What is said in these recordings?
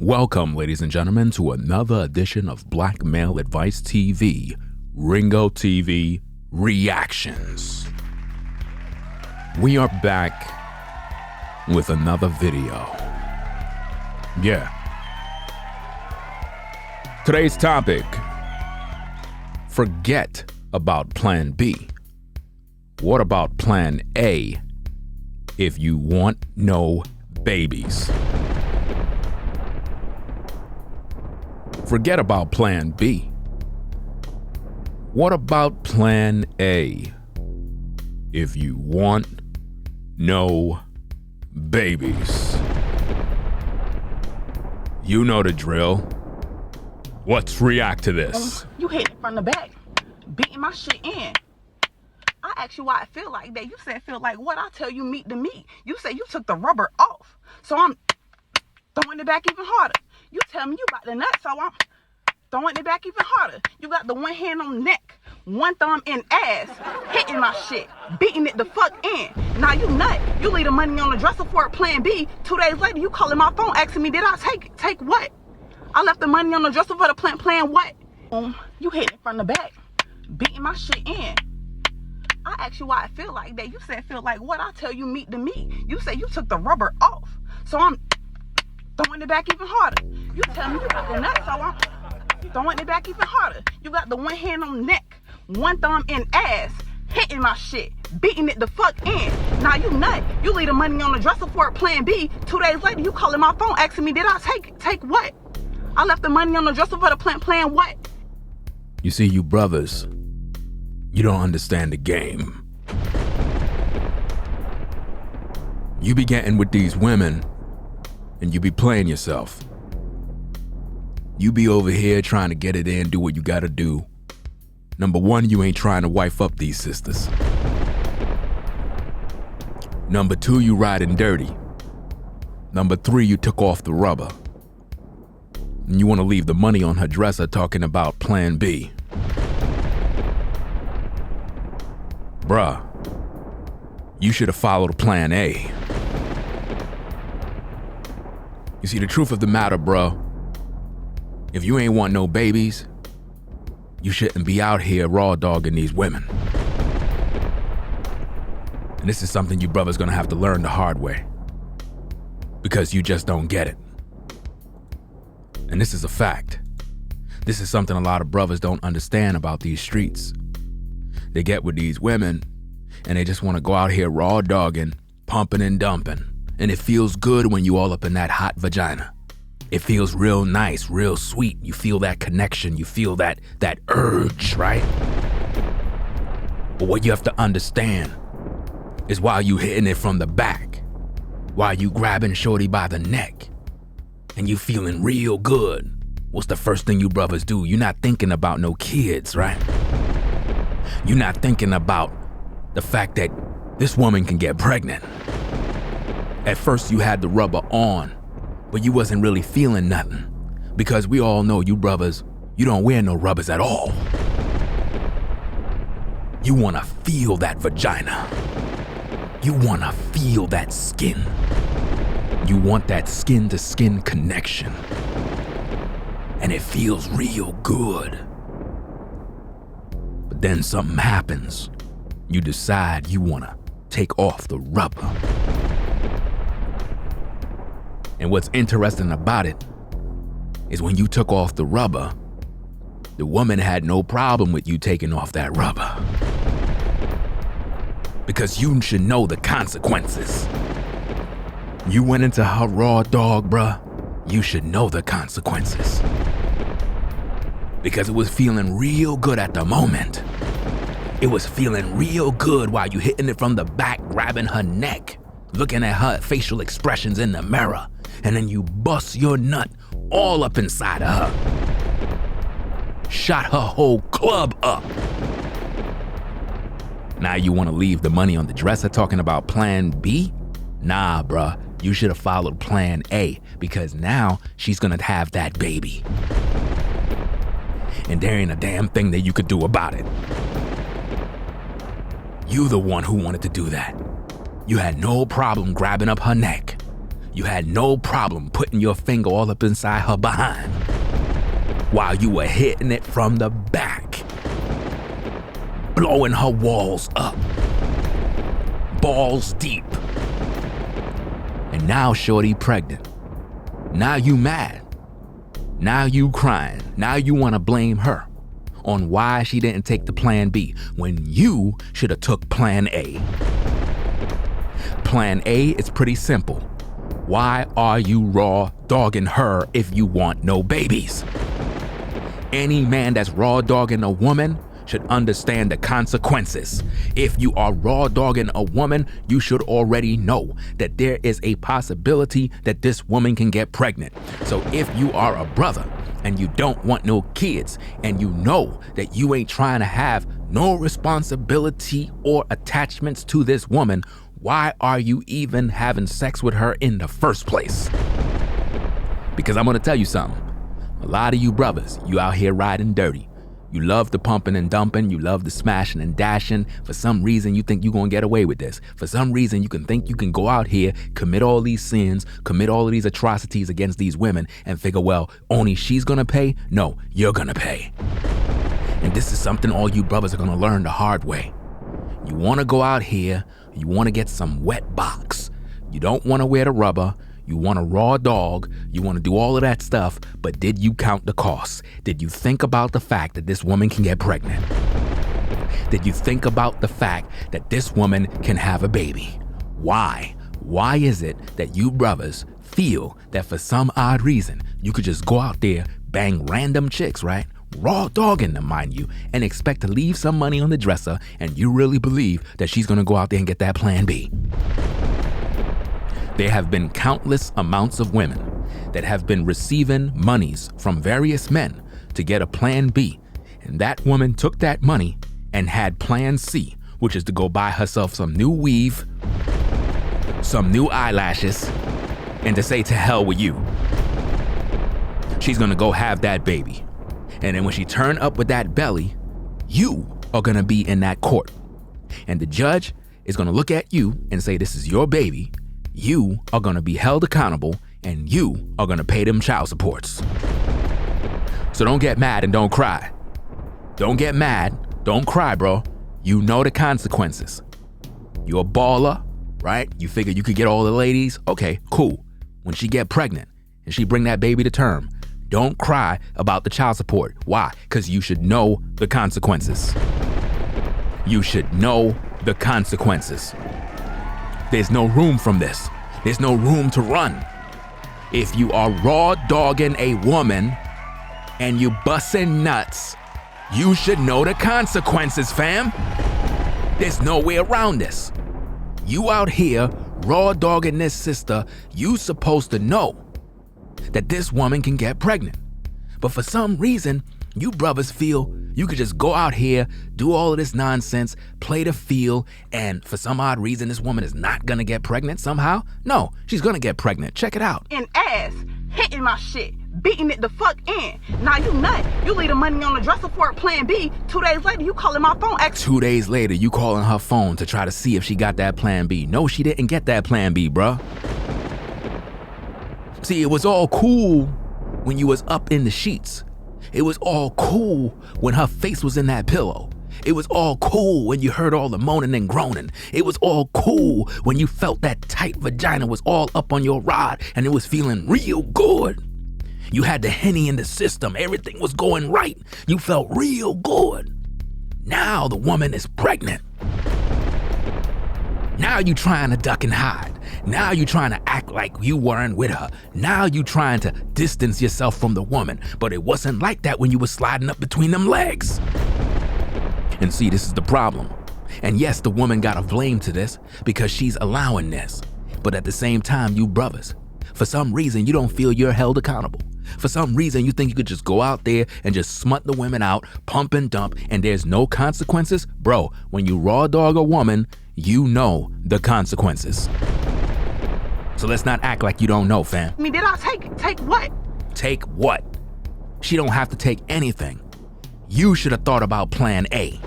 Welcome, ladies and gentlemen, to another edition of Black Male Advice TV, Ringo TV Reactions. We are back with another video. Yeah. Today's topic, forget about Plan B. What about Plan A if you want no babies? Forget about Plan B. What about Plan A if you want no babies? You know the drill. Let's react to this. You hit it from the back, beating my shit in. I asked you why it feel like that. You said feel like what? I tell you meat to meat. You said you took the rubber off. So I'm throwing it back even harder. You tell me you got the nut, so I'm throwing it back even harder. You got the one hand on neck, one thumb in ass, hitting my shit, beating it the fuck in. Now you nut. You leave the money on the dresser for a Plan B. 2 days later, you calling my phone asking me, did I take what? I left the money on the dresser for the plan what? You hit it from the back, beating my shit in. I asked you why it feel like that. You said feel like what? I tell you meat to meat. You said you took the rubber off. So I'm throwing it back even harder. You tell me you got the nut, so I'm throwing it back even harder. You got the one hand on neck, one thumb in ass, hitting my shit, beating it the fuck in. Now you nut. You leave the money on the dresser for a Plan B. 2 days later, you calling my phone asking me, did I take what? I left the money on the dresser for the plan what? You see, you brothers, you don't understand the game. You be getting with these women and you be playing yourself. You be over here trying to get it in, do what you gotta do. Number one, you ain't trying to wife up these sisters. Number two, you riding dirty. Number three, you took off the rubber. And you want to leave the money on her dresser talking about Plan B. Bruh, you should have followed Plan A. You see, the truth of the matter, bro, if you ain't want no babies, you shouldn't be out here raw dogging these women. And this is something you brothers gonna have to learn the hard way, because you just don't get it. And this is a fact. This is something a lot of brothers don't understand about these streets. They get with these women and they just want to go out here raw dogging, pumping and dumping. And it feels good when you all up in that hot vagina. It feels real nice, real sweet. You feel that connection. You feel that urge, right? But what you have to understand is while you hitting it from the back, while you grabbing shorty by the neck, and you feeling real good, what's the first thing you brothers do? You're not thinking about no kids, right? You're not thinking about the fact that this woman can get pregnant. At first you had the rubber on, but you wasn't really feeling nothing, because we all know you brothers, you don't wear no rubbers at all. You wanna feel that vagina. You wanna feel that skin. You want that skin-to-skin connection. And it feels real good. But then something happens. You decide you want to take off the rubber. And what's interesting about it is when you took off the rubber, the woman had no problem with you taking off that rubber. Because you should know the consequences. You went into her raw dog, bruh. You should know the consequences. Because it was feeling real good at the moment. It was feeling real good while you hitting it from the back, grabbing her neck, looking at her facial expressions in the mirror, and then you bust your nut all up inside of her. Shot her whole club up. Now you want to leave the money on the dresser talking about Plan B? Nah, bruh. You should have followed Plan A, because now she's gonna have that baby. And there ain't a damn thing that you could do about it. You the one who wanted to do that. You had no problem grabbing up her neck. You had no problem putting your finger all up inside her behind while you were hitting it from the back, blowing her walls up, balls deep. And now shorty pregnant. Now you mad. Now you crying. Now you want to blame her on why she didn't take the plan B when you should have took plan A. Plan A is pretty simple. Why are you raw dogging her if you want no babies? Any man that's raw dogging a woman should understand the consequences. If you are raw dogging a woman, you should already know that there is a possibility that this woman can get pregnant. So if you are a brother and you don't want no kids and you know that you ain't trying to have no responsibility or attachments to this woman, why are you even having sex with her in the first place? Because I'm gonna tell you something. A lot of you brothers, you out here riding dirty. You love the pumping and dumping. You love the smashing and dashing. For some reason, you think you're going to get away with this. For some reason, you think you can go out here, commit all these sins, commit all of these atrocities against these women and figure, well, only she's going to pay? No, you're going to pay. And this is something all you brothers are going to learn the hard way. You want to go out here, you want to get some wet box. You don't want to wear the rubber. You want a raw dog, you want to do all of that stuff, but did you count the costs? Did you think about the fact that this woman can get pregnant? Did you think about the fact that this woman can have a baby? Why? Why is it that you brothers feel that for some odd reason, you could just go out there, bang random chicks, right? Raw dogging them, mind you, and expect to leave some money on the dresser, and you really believe that she's going to go out there and get that plan B? There have been countless amounts of women that have been receiving monies from various men to get a plan B. And that woman took that money and had plan C, which is to go buy herself some new weave, some new eyelashes, and to say to hell with you. She's gonna go have that baby. And then when she turn up with that belly, you are gonna be in that court. And the judge is gonna look at you and say, this is your baby. You are gonna be held accountable and you are gonna pay them child supports. So don't get mad and don't cry. Don't get mad, don't cry, bro. You know the consequences. You're a baller, right? You figure you could get all the ladies? Okay, cool. When she get pregnant and she bring that baby to term, don't cry about the child support. Why? Because you should know the consequences. You should know the consequences. There's no room from this. There's no room to run. If you are raw dogging a woman and you busting nuts, you should know the consequences, fam. There's no way around this. You out here raw dogging this sister, you supposed to know that this woman can get pregnant. But for some reason, you brothers feel you could just go out here, do all of this nonsense, play the field, and for some odd reason, this woman is not gonna get pregnant somehow? No, she's gonna get pregnant. Check it out. In ass, hitting my shit, beating it the fuck in. Now you nut. You leave the money on the dresser for a plan B. 2 days later, you calling my phone. 2 days later, you calling her phone to try to see if she got that plan B. No, she didn't get that plan B, bruh. See, it was all cool when you was up in the sheets. It was all cool when her face was in that pillow. It was all cool when you heard all the moaning and groaning. It was all cool when you felt that tight vagina was all up on your rod and it was feeling real good. You had the Henny in the system. Everything was going right. You felt real good. Now the woman is pregnant. Now you trying to duck and hide. Now you trying to act like you weren't with her. Now you trying to distance yourself from the woman. But it wasn't like that when you were sliding up between them legs. And see, this is the problem. And yes, the woman got a blame to this because she's allowing this. But at the same time, you brothers, for some reason, you don't feel you're held accountable. For some reason, you think you could just go out there and just smut the women out, pump and dump, and there's no consequences? Bro, when you raw dog a woman, you know the consequences. So let's not act like you don't know, fam. I mean, did I take what? Take what? She don't have to take anything. You should have thought about plan A.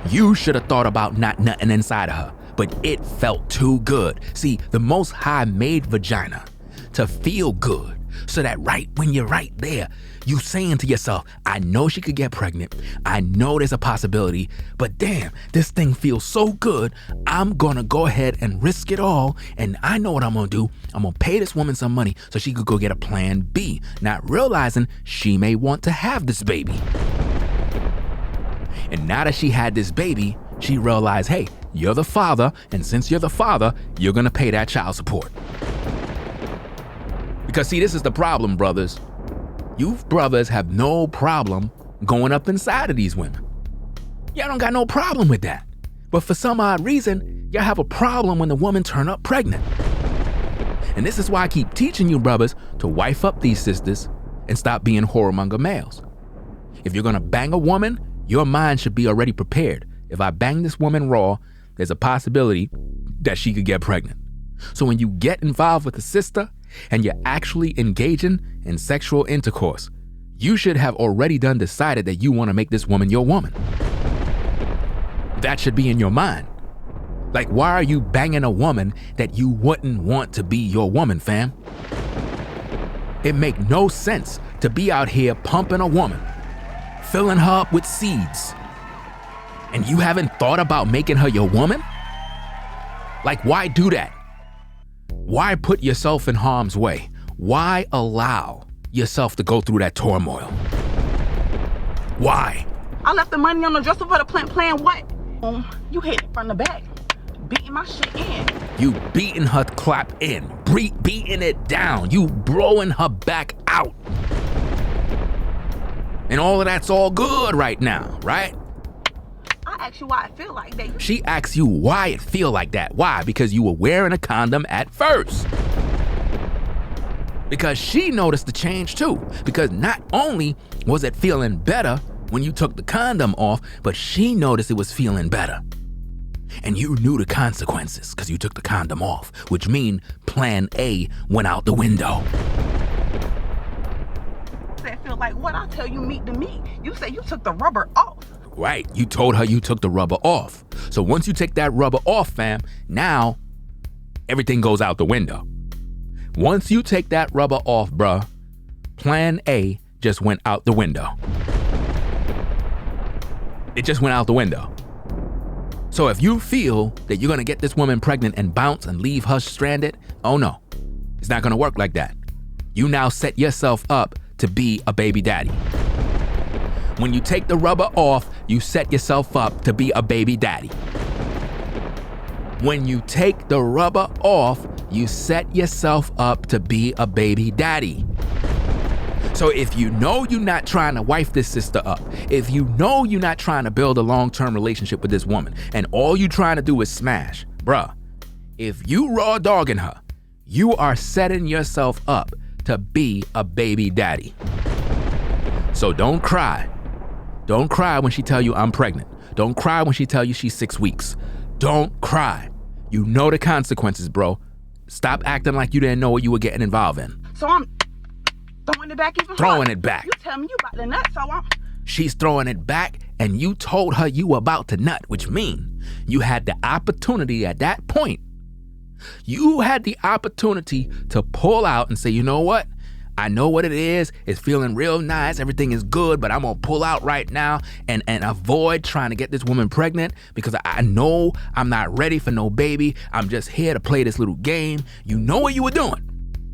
You should have thought about not nutting inside of her. but it felt too good. See, the Most High made vagina to feel good, so that right when you're right there, you saying to yourself, I know she could get pregnant. I know there's a possibility, but damn, this thing feels so good. I'm gonna go ahead and risk it all. And I know what I'm gonna do. I'm gonna pay this woman some money so she could go get a plan B, not realizing she may want to have this baby. And now that she had this baby, she realized, hey, you're the father, and since you're the father, you're gonna pay that child support. Because see, this is the problem, brothers. You brothers have no problem going up inside of these women. Y'all don't got no problem with that. But for some odd reason, y'all have a problem when the woman turn up pregnant. And this is why I keep teaching you brothers to wife up these sisters and stop being whoremonger males. If you're gonna bang a woman, your mind should be already prepared. If I bang this woman raw, there's a possibility that she could get pregnant. So when you get involved with a sister and you're actually engaging in sexual intercourse, you should have already decided that you want to make this woman your woman. That should be in your mind. Like, why are you banging a woman that you wouldn't want to be your woman, fam? It make no sense to be out here pumping a woman, filling her up with seeds, and you haven't thought about making her your woman? Like, why do that? Why put yourself in harm's way? Why allow yourself to go through that turmoil? Why? I left the money on the dresser for the plan what? You hit it from the back, beating my shit in. You beating her clap in, beating it down. You blowing her back out. And all of that's all good right now, right? I asked you why it feel like that. She asks you why it feel like that. Why? Because you were wearing a condom at first. Because she noticed the change too. Because not only was it feeling better when you took the condom off, but she noticed it was feeling better. And you knew the consequences because you took the condom off, which mean plan A went out the window. That feel like what? I tell you meat to meat. You say you took the rubber off. Right, you told her you took the rubber off. So once you take that rubber off, fam, now everything goes out the window. Once you take that rubber off, bruh, plan A just went out the window. It just went out the window. So if you feel that you're gonna get this woman pregnant and bounce and leave her stranded, oh no, it's not gonna work like that. You now set yourself up to be a baby daddy. When you take the rubber off, you set yourself up to be a baby daddy. When you take the rubber off, you set yourself up to be a baby daddy. So if you know you're not trying to wife this sister up, if you know you're not trying to build a long-term relationship with this woman, and all you trying to do is smash, bruh, if you raw dogging her, you are setting yourself up to be a baby daddy. So don't cry. Don't cry when she tell you I'm pregnant. Don't cry when she tell you she's 6 weeks. Don't cry. You know the consequences, bro. Stop acting like you didn't know what you were getting involved in. So I'm throwing it back even Throwing harder. it back. You tell me you about to nut, so I'm... She's throwing it back, and you told her you were about to nut, which means you had the opportunity at that point. You had the opportunity to pull out and say, you know what? I know what it is. It's feeling real nice. Everything is good, but I'm going to pull out right now and avoid trying to get this woman pregnant because I know I'm not ready for no baby. I'm just here to play this little game. You know what you were doing.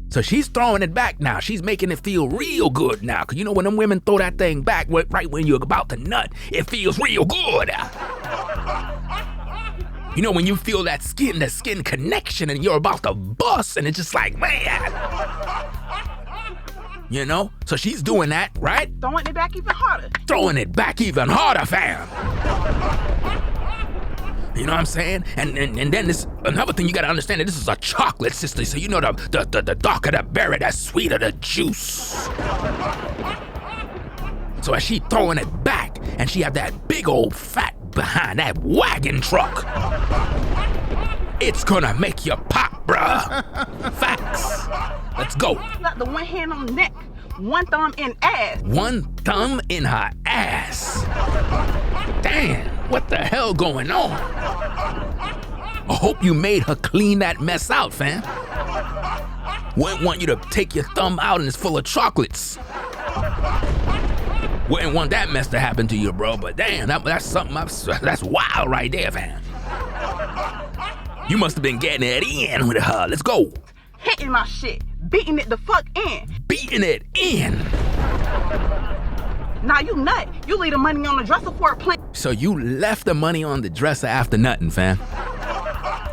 So she's throwing it back now. She's making it feel real good now. Because you know when them women throw that thing back right when you're about to nut, it feels real good. You know when you feel that skin connection and you're about to bust and it's just like, man. You know? So she's doing that, right? Throwing it back even harder. Throwing it back even harder, fam. You know what I'm saying? And then this another thing you gotta understand that this is a chocolate sister, so you know the darker the berry, the sweeter the juice. So as she throwing it back, and she have that big old fat behind that wagon truck, it's gonna make you pop, bruh. Facts. Let's go. You got the one hand on the neck, one thumb in ass. One thumb in her ass. Damn, what the hell going on? I hope you made her clean that mess out, fam. Wouldn't want you to take your thumb out and it's full of chocolates. Wouldn't want that mess to happen to you, bro. But damn, that's something, that's wild right there, fam. You must have been getting it in with her. Let's go. Hitting my shit. Beating it the fuck in. Beating it in. Nah, you nut. You leave the money on the dresser for a plan. So you left the money on the dresser after nutting, fam.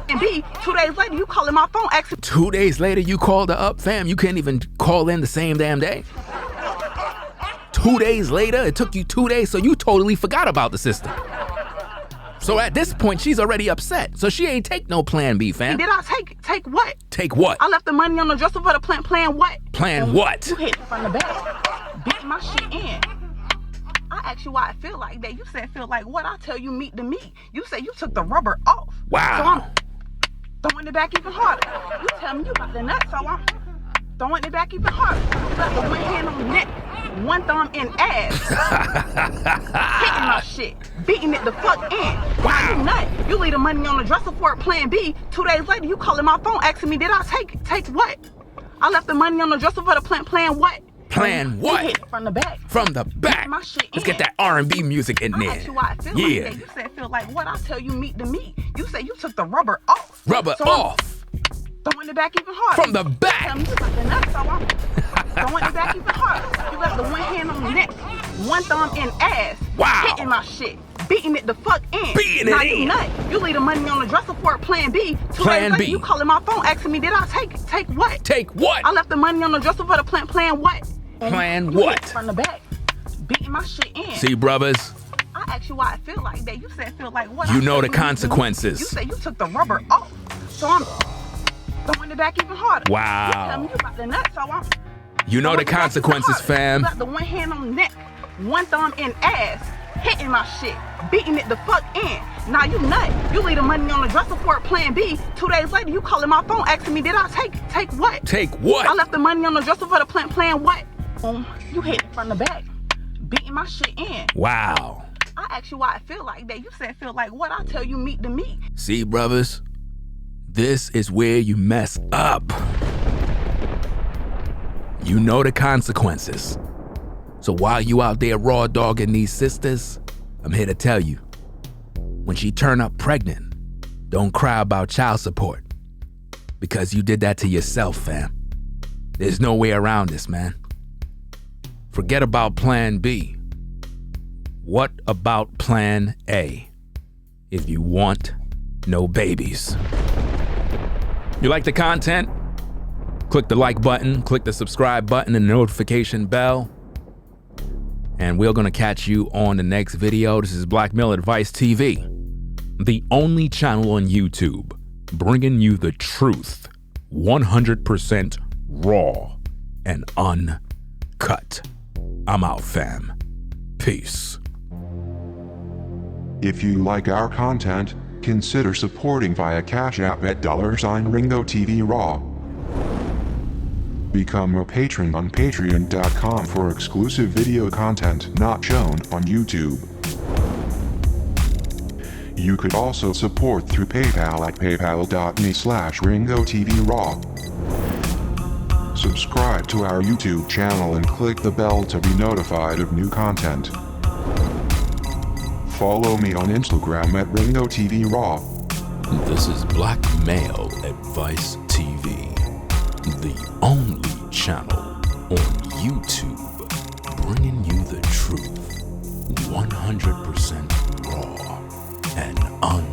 And B, 2 days later, you calling my phone asking. 2 days later, you called her up, fam. You can't even call in the same damn day. 2 days later, it took you 2 days, so you totally forgot about the system. So at this point, she's already upset. So she ain't take no plan B, fam. Did I take what? Take what? I left the money on the dresser for the plan what? Plan what? You hit from the back. Beating my shit in. I asked you why I feel like that. You said feel like what? I tell you meat to meat. You said you took the rubber off. Wow. So I'm throwing it back even harder. You tell me you got the nut, so I'm throwing it back even harder. You got the one hand on the neck, one thumb in ass. Hitting my shit. Beating it the fuck in. Wow. Now you nut. You leave the money on the dresser for a plan B. 2 days later, you calling my phone asking me, did I take what? I left the money on the dresser for the plan what? Plan what? You hit from the back. From the back. My shit Let's in. get that R&B music in I there. asked you why I feel Yeah. like that. You said feel like what? I tell you meat to meat. You said you took the rubber off. Rubber So off. I'm throwing it back even harder. From the back. Tell me you got the nuts, so I'm throwing it back even harder. You got the one hand on the neck, one thumb in ass. Wow. Hitting my shit. Beating it the fuck in. Beating it now in. You nut. You leave the money on the dresser for a plan B. 2 Plan days later, B. you calling my phone asking me, did I take what? Take what? I left the money on the dresser for the plan what? Plan You what? hit from the back. Beating my shit in. See, brothers, I asked you why I feel like that. You said feel like what? you I know said the consequences. You said you took the rubber off. So I'm throwing it back even harder. Wow. You tell me you got the nut, so I'm You know the throwing it back even consequences, harder. fam. You got the one hand on the neck, one thumb in ass. Hitting my shit. Beating it the fuck in. Now you nut. You leave the money on the dresser for a plan B. 2 days later, you calling my phone asking me, did I take what? Take what? I left the money on the dresser for the plan what? You hit it from the back. Beating my shit in. Wow. I asked you why I feel like that. You said feel like what? I tell you meat to meat. See, brothers, this is where you mess up. You know the consequences. So while you out there raw dogging these sisters, I'm here to tell you, when she turn up pregnant, don't cry about child support. Because you did that to yourself, fam. There's no way around this, man. Forget about plan B. What about plan A? If you want no babies. You like the content? Click the like button, click the subscribe button and the notification bell. And we're gonna catch you on the next video. This is Black Male Advice TV, the only channel on YouTube bringing you the truth 100% raw and uncut. I'm out, fam. Peace. If you like our content, consider supporting via Cash App at $Ringo TV Raw. Become a patron on patreon.com for exclusive video content not shown on YouTube. You could also support through PayPal at paypal.me/RingoTVRaw. Subscribe to our YouTube channel and click the bell to be notified of new content. Follow me on Instagram at Ringo TV Raw. This is Black Male Advice TV, the only channel on YouTube bringing you the truth 100% raw and uncut.